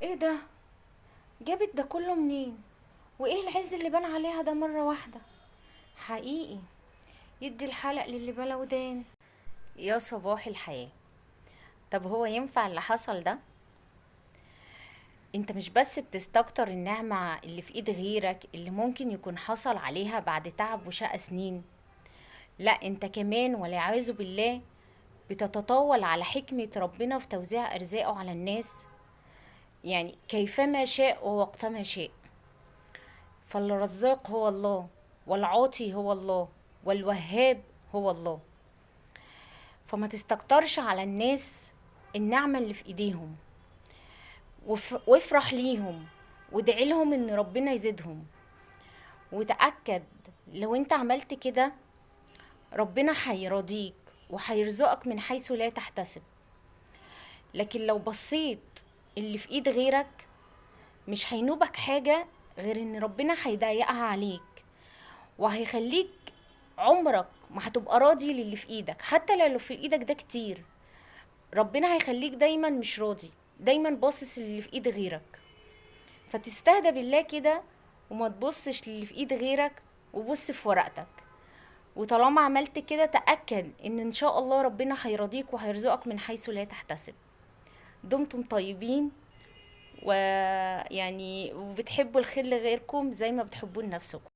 ايه ده؟ جابت ده كله منين؟ وايه العز اللي بان عليها ده مرة واحدة؟ حقيقي يدي الحلق للي بلا ودان. يا صباح الحياة. طب هو ينفع اللي حصل ده؟ انت مش بس بتستكتر النعمة اللي في ايد غيرك اللي ممكن يكون حصل عليها بعد تعب وشقى سنين، لا انت كمان والعياذ بالله بتتطاول على حكمة ربنا في توزيع ارزاقه على الناس، يعني كيفما شاء ووقتما شاء. فالرزاق هو الله، والعاطي هو الله، والوهاب هو الله. فما تستكترش على الناس النعمة اللي في ايديهم، وافرح ليهم وادعي لهم ان ربنا يزيدهم. وتأكد لو انت عملت كده ربنا هيرضيك وهيرزقك من حيث لا تحتسب. لكن لو بصيت اللي في ايد غيرك مش هينوبك حاجة غير ان ربنا هيضيقها عليك، وهيخليك عمرك ما هتبقى راضي للي في ايدك، حتى لو في ايدك ده كتير. ربنا هيخليك دايما مش راضي، دايما باصص للي في ايد غيرك. فتستهدى بالله كده وما تبصش للي في ايد غيرك، وبص في ورقتك. وطالما عملت كده تأكد ان شاء الله ربنا هيرضيك وهيرزقك من حيث لا تحتسب. دمتم طيبين، ويعني وبتحبوا الخير لغيركم زي ما بتحبوا لنفسكم.